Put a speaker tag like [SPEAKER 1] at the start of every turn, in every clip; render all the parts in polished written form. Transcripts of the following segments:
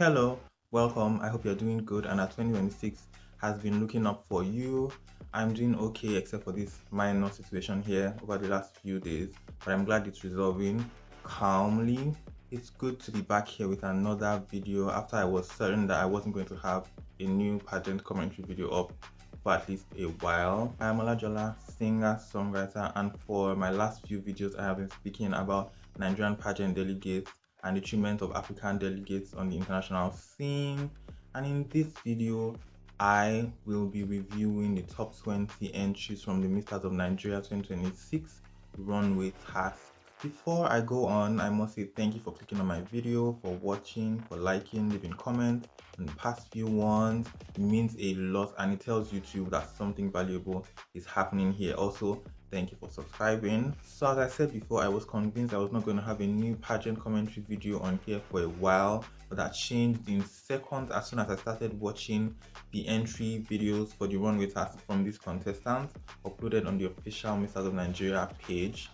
[SPEAKER 1] Hello, welcome. I hope you're doing good and that 2026 has been looking up for you. I'm doing okay except for this minor situation here over the last few days, but I'm glad it's resolving calmly. It's good to be back here with another video after I was certain that I wasn't going to have a new pageant commentary video up for at least a while. I am Ola Jola, singer, songwriter, and for my last few videos I have been speaking about Nigerian pageant delegates and the treatment of African delegates on the international scene. And in this video, I will be reviewing the top 20 entries from the Masters of Nigeria 2026 Runway task. Before I go on, I must say thank you for clicking on my video, for watching, for liking, leaving comments on the past few ones. It means a lot and it tells YouTube that something valuable is happening here. Also, thank you for subscribing. So as I said before, I was convinced I was not going to have a new pageant commentary video on here for a while, but that changed in seconds as soon as I started watching the entry videos for the runway task from these contestants uploaded on the official Masters of Nigeria page.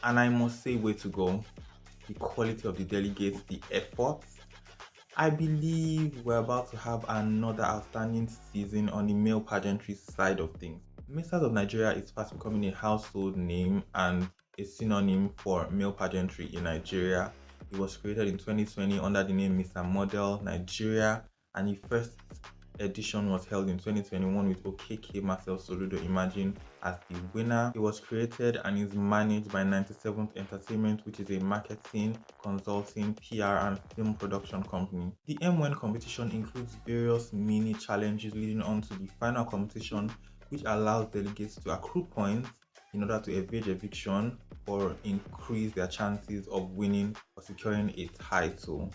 [SPEAKER 1] And I must say, way to go. The quality of the delegates, the effort. I believe we're about to have another outstanding season on the male pageantry side of things. Masters of Nigeria is fast becoming a household name and a synonym for male pageantry in Nigeria. It was created in 2020 under the name Mr. Model Nigeria, and the first edition was held in 2021 with Okeke Marcel Soludo Imagine as the winner. It was created and is managed by 97th Entertainment, which is a marketing, consulting, PR and film production company. The M1 competition includes various mini challenges leading on to the final competition, which allows delegates to accrue points in order to evade eviction or increase their chances of winning or securing a title.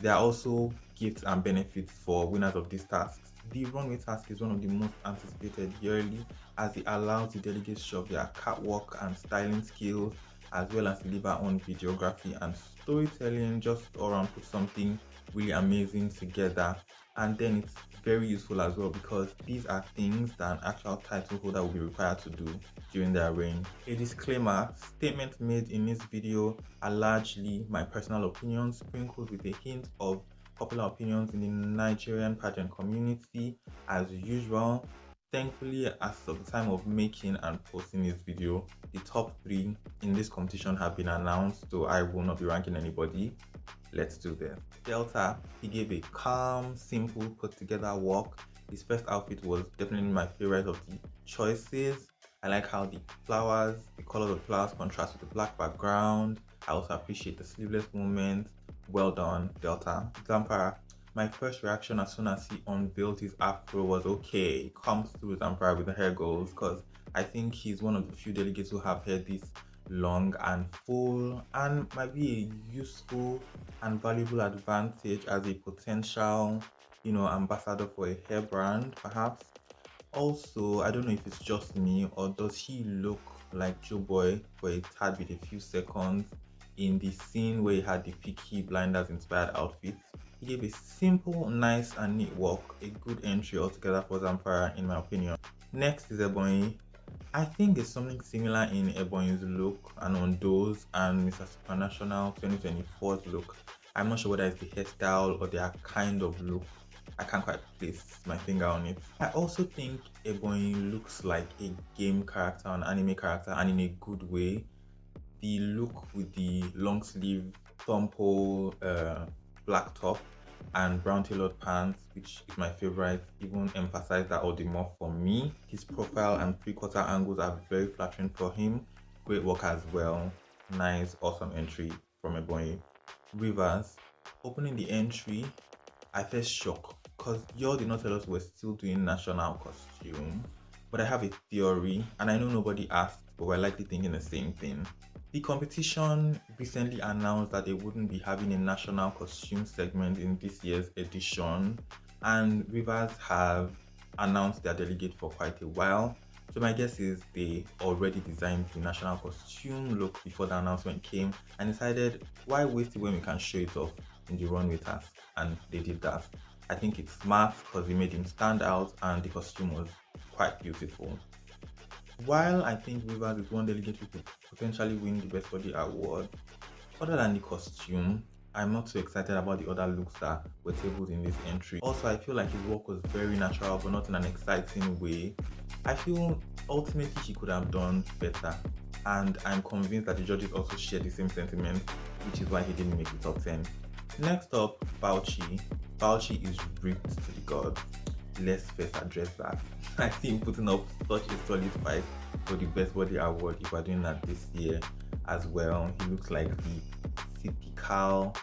[SPEAKER 1] There are also gifts and benefits for winners of these tasks. The runway task is one of the most anticipated yearly as it allows the delegates to show their catwalk and styling skills as well as deliver on videography and storytelling, just all around put something really amazing together. And then it's very useful as well because these are things that an actual title holder will be required to do during their reign. A disclaimer, statements made in this video are largely my personal opinions sprinkled with a hint of popular opinions in the Nigerian pageant community as usual. Thankfully, as of the time of making and posting this video, the top 3 in this competition have been announced, so I will not be ranking anybody. Let's do this. Delta, he gave a calm, simple, put together walk. His first outfit was definitely my favorite of the choices. I like how the flowers, the color of the flowers contrast with the black background. I also appreciate the sleeveless movement. Well done, Delta. Zampara, my first reaction as soon as he unveiled his afro was okay, comes through Zampara with the hair goals because I think he's one of the few delegates who have hair this long and full and might be a useful and valuable advantage as a potential, ambassador for a hair brand perhaps. Also, I don't know if it's just me or does he look like Joe Boy for a tad bit a few seconds in the scene where he had the Peaky Blinders inspired outfit. He gave a simple, nice and neat walk, a good entry altogether for Zampara in my opinion. Next is Ebony. I think there's something similar in Ebony's look and Ondo's and Mr. Supranational 2024's look. I'm not sure whether it's the hairstyle or their kind of look. I can't quite place my finger on it. I also think Ebony looks like a game character, an anime character, and in a good way. The look with the long sleeve thumb hole black top and brown tailored pants, which is my favorite, even emphasize that all the more for me. His profile and three-quarter angles are very flattering for him. Great work as well. Nice, awesome entry from Ebony. Rivers, opening the entry, I first shocked because y'all did not tell us we're still doing national costume. But I have a theory, and I know nobody asked, but we're likely thinking the same thing. The competition recently announced that they wouldn't be having a national costume segment in this year's edition, and Rivers have announced their delegate for quite a while. So my guess is they already designed the national costume look before the announcement came and decided why waste it when we can show it off in the runway task, and they did that. I think it's smart because it made him stand out and the costume was quite beautiful. While I think Rivers is one delegate who could potentially win the Best Body Award, other than the costume, I'm not so excited about the other looks that were tabled in this entry. Also, I feel like his work was very natural, but not in an exciting way. I feel ultimately he could have done better, and I'm convinced that the judges also share the same sentiment, which is why he didn't make the top 10. Next up, Bauchi. Bauchi is ripped to the gods. Let's first address that. I see him putting up such a solid fight for the best body award if we're doing that this year as well. He looks like the typical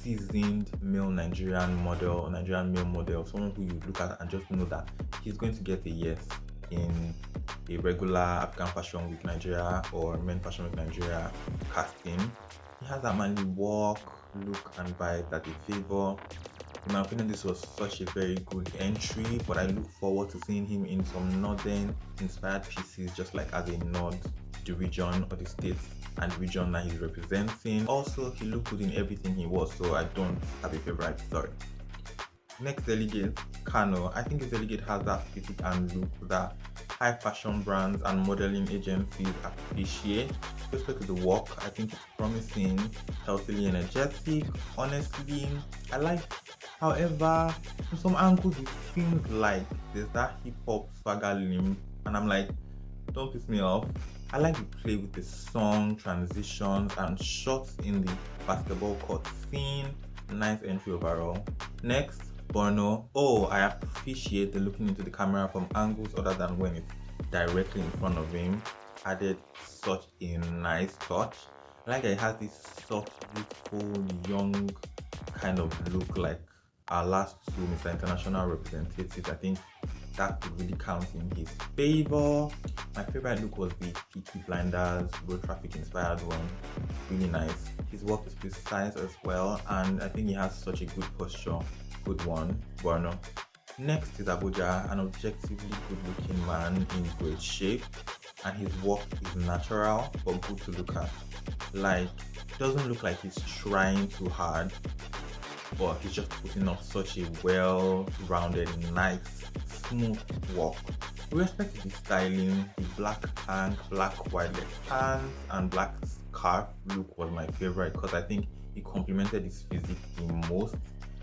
[SPEAKER 1] seasoned male Nigerian male model, someone who you look at and just know that he's going to get a yes in a regular African Fashion Week Nigeria or Men Fashion Week Nigeria casting. He has that manly walk, look, and vibe that they favor. In my opinion, this was such a very good entry, but I look forward to seeing him in some northern inspired pieces, just like as a nod to the region or the states and region that he's representing. Also, he looked good in everything he was, so I don't have a favorite, sorry. Next delegate, Kano. I think this delegate has that physique and look that high fashion brands and modeling agencies appreciate. With respect to the work, I think it's promising, healthily energetic. Honestly, I like. However, in some angles, it seems like there's that hip hop swagger limb, and I'm like, don't piss me off. I like to play with the song transitions and shots in the basketball court scene. Nice entry overall. Next, Borno. Oh, I appreciate the looking into the camera from angles other than when it's directly in front of him. Added such a nice touch. Like it has this soft, youthful, young kind of look like our last two Mr. International representatives. I think that could really count in his favor. My favorite look was the Peaky Blinders road traffic inspired one. Really nice. His work is precise as well, and I think he has such a good posture. Good one, Borno. Next is Abuja, an objectively good looking man in great shape, and his work is natural but good to look at. Like, doesn't look like he's trying too hard, but he's just putting up such a well-rounded, nice, smooth walk. With respect to the styling, the black tank, black wide leg pants, and black scarf look was my favorite because I think it complemented his physique the most,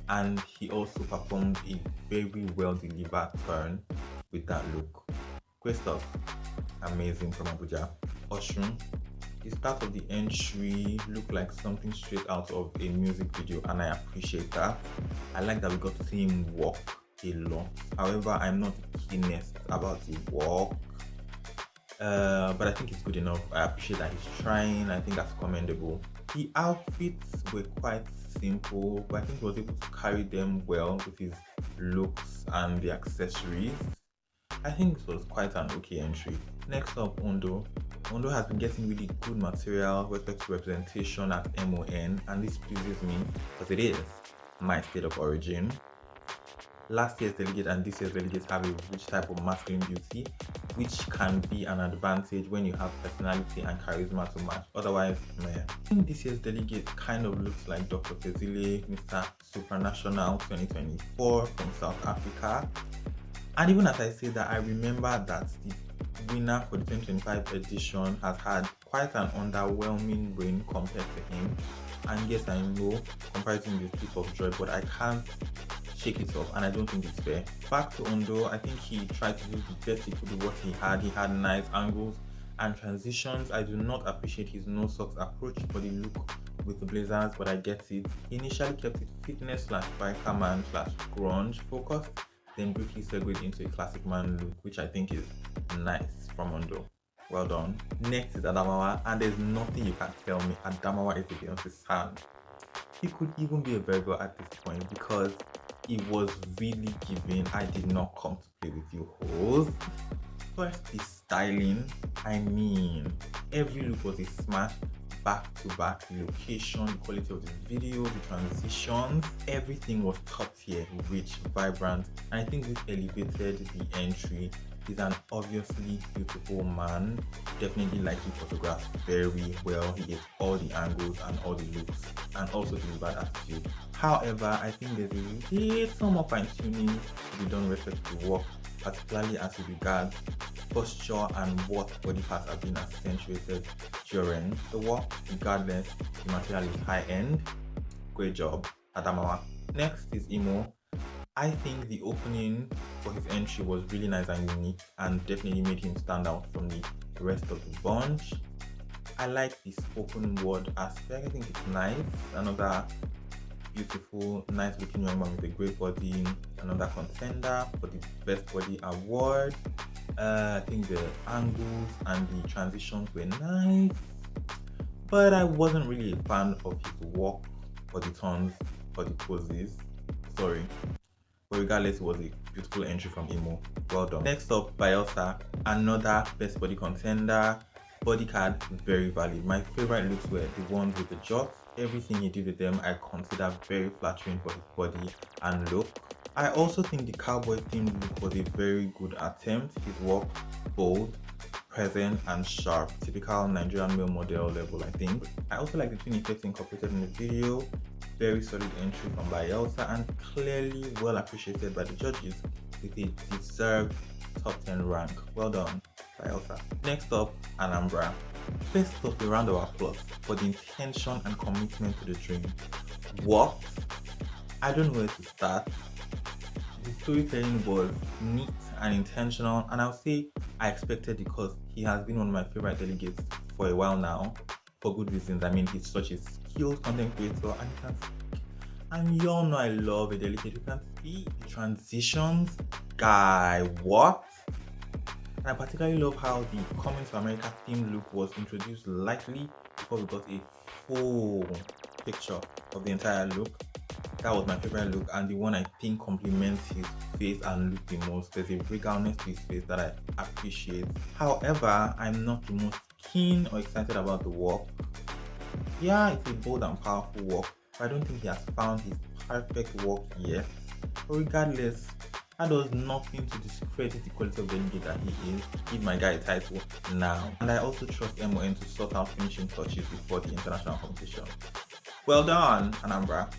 [SPEAKER 1] and he also performed a very well delivered turn with that look. Great stuff. Amazing from Abuja. Oshun. The start of the entry looked like something straight out of a music video, and I appreciate that. I like that we got to see him walk a lot. However, I'm not the keenest about the walk, but I think it's good enough. I appreciate that he's trying. I think that's commendable. The outfits were quite simple, but I think he was able to carry them well with his looks and the accessories. I think this was quite an okay entry. Next up, Ondo. Ondo has been getting really good material with respect to representation at MON, and this pleases me because it is my state of origin. Last year's delegate and this year's delegate have a rich type of masculine beauty, which can be an advantage when you have personality and charisma to match. Otherwise, meh. I think this year's delegate kind of looks like Dr. Fezile, Mr. Supranational 2024 from South Africa. And even as I say that, I remember that the winner for the 2025 edition has had quite an underwhelming reign compared to him. And yes, I know comparison is a tip of joy, but I can't shake it off, and I don't think it's fair. Back to Ondo, I think he tried to do the best he could with what he had. He had nice angles and transitions. I do not appreciate his no socks approach for the look with the blazers, but I get it. He initially kept it fitness slash biker man slash grunge focused, then briefly segued into a classic man look, which I think is nice from Ondo. Well done. Next is Adamawa, and there's nothing you can tell me Adamawa is against his hand. He could even be a Virgo at this point because it was really giving I did not come to play with you hoes. First, the styling. I mean, every look was a smash. Back to back, the location, the quality of the video, the transitions, everything was top tier, rich, vibrant, and I think this elevated the entry. He's an obviously beautiful man, definitely likely photographed very well. He gets all the angles and all the looks, and also delivered attitude. However, I think there's a little more fine tuning to be done with respect to the work, particularly as it regards posture and what body parts are being accentuated during the work. Regardless, the material is high end. Great job, Adamawa. Next is Imo. I think the opening for his entry was really nice and unique and definitely made him stand out from the rest of the bunch. I like the spoken word aspect. I think it's nice. Another beautiful, nice looking young man with a great body. Another contender for the best body award. I think the angles and the transitions were nice, but I wasn't really a fan of his walk or the turns or the poses. Sorry. But regardless, it was a beautiful entry from Imo. Well done. Next up, Bielsa, another best body contender. Body card, very valid. My favorite looks were the ones with the jots. Everything he did with them, I consider very flattering for his body and look. I also think the cowboy themed look was a very good attempt. His walk, bold, present and sharp, typical Nigerian male model level, I think. I also like the twin effects incorporated in the video. Very solid entry from Bielsa and clearly well appreciated by the judges with a deserved top 10 rank. Well done, Bielsa. Next up, Anambra. First off, a round of applause for the intention and commitment to the dream. What? I don't know where to start. The storytelling was neat and intentional, and I'll say I expected because he has been one of my favorite delegates for a while now, for good reasons. I mean, he's such a skilled content creator and he can speak. And you all know I love a delegate who can speak. The transitions, guy, what? And I particularly love how the Coming to America theme look was introduced lightly before we got a full picture of the entire look. That was my favorite look and the one I think complements his face and look the most. There's a regalness to his face that I appreciate. However, I'm not the most keen or excited about the walk. Yeah, it's a bold and powerful walk, but I don't think he has found his perfect walk yet. But regardless, that does nothing to discredit the quality of the delegate that he is. Give my guy a title now. And I also trust MON to sort out finishing touches before the international competition. Well done, Anambra.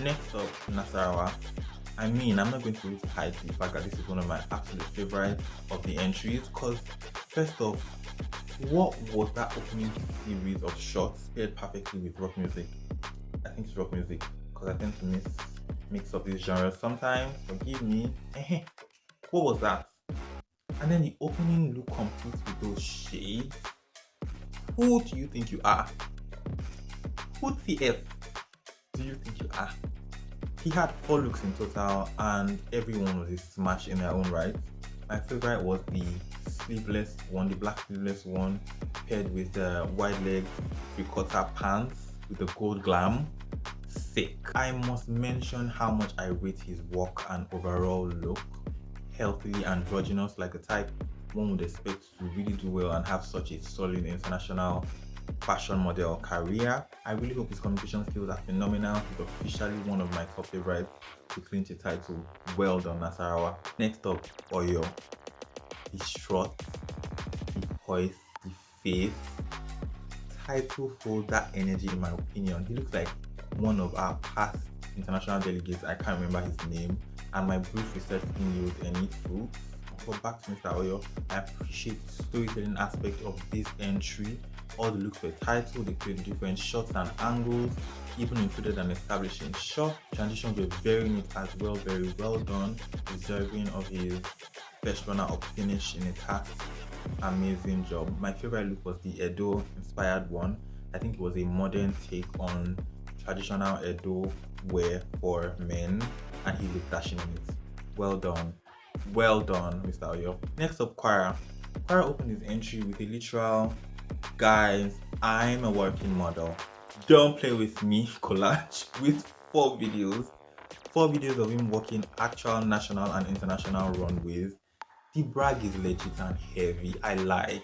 [SPEAKER 1] Next up, Nasarawa. I mean, I'm not going to really hide the fact that this is one of my absolute favorites of the entries because, first off, what was that opening series of shots paired perfectly with rock music? I think it's rock music because I tend to mix up these genres sometimes. Forgive me. What was that? And then the opening look completes with those shades. Who do you think you are? Who TF do you think you are? He had 4 looks in total and everyone was a smash in their own right. My favorite was the sleeveless one, the black sleeveless one paired with the wide leg 3/4 pants with the gold glam. Sick. I must mention how much I rate his walk and overall look. Healthily androgynous, like the type one would expect to really do well and have such a solid international fashion model career. I really hope his communication skills are phenomenal. He's officially one of my top favorites to clinch a title. Well done, Nasarawa. Next up, Audiio. The strut, the poise, the face, title holds that energy in my opinion. He looks like one of our past international delegates. I can't remember his name, and my brief research didn't yield any fruits. But back to Mr. Audiio, I appreciate the storytelling aspect of this entry. All the looks were titled, they played different shots and angles, even included an establishing shot. Transitions were very neat as well, very well done, deserving of his first runner-up finish in a task. Amazing job. My favorite look was the Edo inspired one. I think it was a modern take on traditional Edo wear for men, and he looked dashing in it. Well done. Well done, Mr. Audiio. Next up, Kwara. Kwara opened his entry with a literal, guys, I'm a working model. Don't play with me collage with 4 videos. 4 videos of him walking actual national and international runways. The brag is legit and heavy. I like.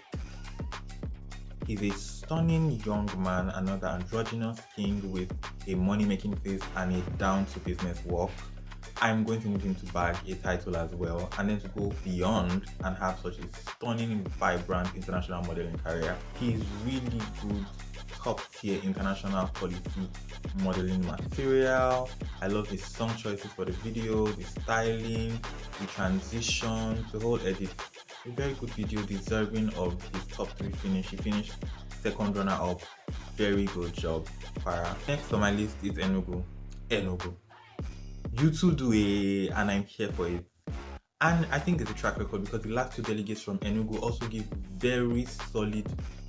[SPEAKER 1] He's a stunning young man, another androgynous king with a money-making face and a down-to-business walk. I'm going to need him to bag a title as well, and then to go beyond and have such a stunning, vibrant international modeling career. He's really good, top-tier international quality modeling material. I love his song choices for the video, the styling, the transition, the whole edit. A very good video, deserving of his top 3 finish. He finished second runner-up. Very good job, Kwara. Next on my list is Enugu. Enugu. You two do and I'm here for it. And I think there's a track record because the last two delegates from Enugu also give very solid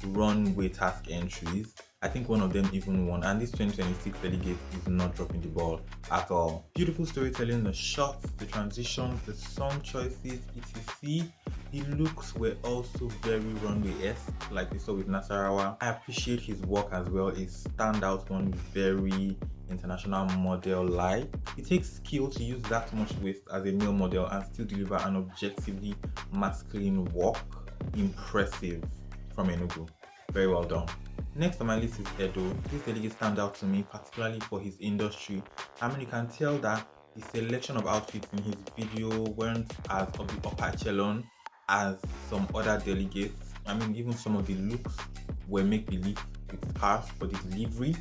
[SPEAKER 1] runway task entries. I think one of them even won, and this 2026 delegate is not dropping the ball at all. Beautiful storytelling, the shots, the transitions, the song choices, etc. The looks were also very runway-esque, like we saw with Nasarawa. I appreciate his work as well. A standout one, very international model like. It takes skill to use that much waist as a male model and still deliver an objectively masculine walk. Impressive from Enugu. Very well done. Next on my list is Edo. This delegate stands out to me, particularly for his industry. I mean, you can tell that the selection of outfits in his video weren't as of the upper echelon as some other delegates. I mean, even some of the looks were make-believe with cars for the delivery.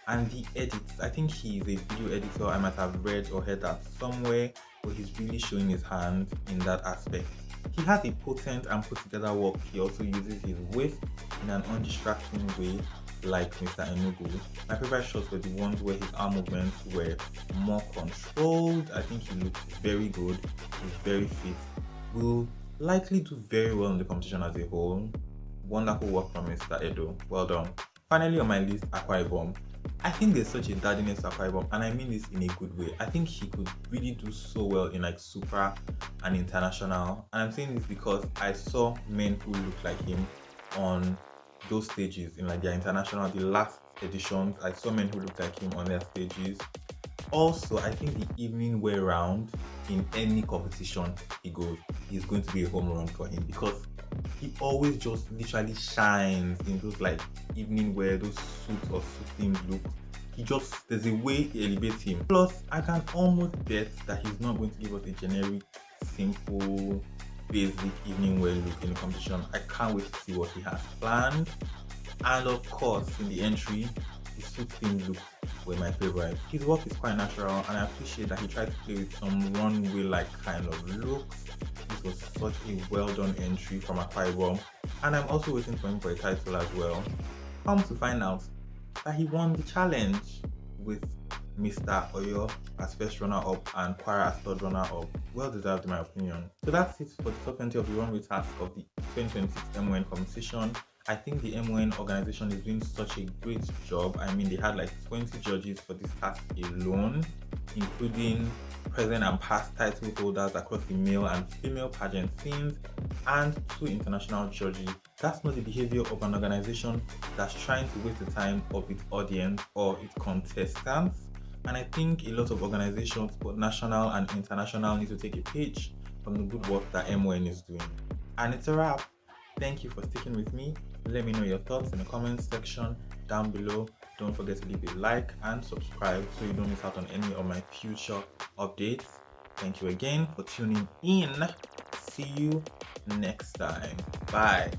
[SPEAKER 1] And the edits, I think he is a video editor. I might have read or heard that somewhere, but he's really showing his hand in that aspect. He has a potent and put together work. He also uses his waist in an undistracting way, like Mr. Enugu. My favorite shots were the ones where his arm movements were more controlled. I think he looks very good. He's very fit. Will likely do very well in the competition as a whole. Wonderful work from Mr. Edo. Well done. Finally on my list, Akwa Ibom. I think there's such a daddiness to Akwa Ibom, and I mean this in a good way. I think he could really do so well in like Super and International. And I'm saying this because I saw men who look like him on those stages in like their international, the last editions. I saw men who looked like him on their stages. Also, I think the evening wear round in any competition he goes is going to be a home run for him because he always just literally shines in those like evening wear, those suits or suit themed looks. There's a way he elevates him. Plus, I can almost bet that he's not going to give us a generic, simple, basic evening wear look in the competition. I can't wait to see what he has planned. And of course, in the entry, the suit themed looks were my favorite. His work is quite natural, and I appreciate that he tried to play with some runway-like kind of looks. This was such a well-done entry from Akwa Ibom, and I'm also waiting for him for a title as well. Come to find out that he won the challenge with Mr. Audiio as first runner-up and Kwara as third runner-up. Well deserved in my opinion. So that's it for the top 20 of the runway task of the 2026 MON competition. I think the MON organization is doing such a great job. I mean, they had like 20 judges for this task alone, including present and past title holders across the male and female pageant scenes, and 2 international judges. That's not the behavior of an organization that's trying to waste the time of its audience or its contestants. And I think a lot of organizations, both national and international, need to take a page from the good work that MON is doing. And it's a wrap. Thank you for sticking with me. Let me know your thoughts in the comments section down below. Don't forget to leave a like and subscribe so you don't miss out on any of my future updates. Thank you again for tuning in. See you next time. Bye.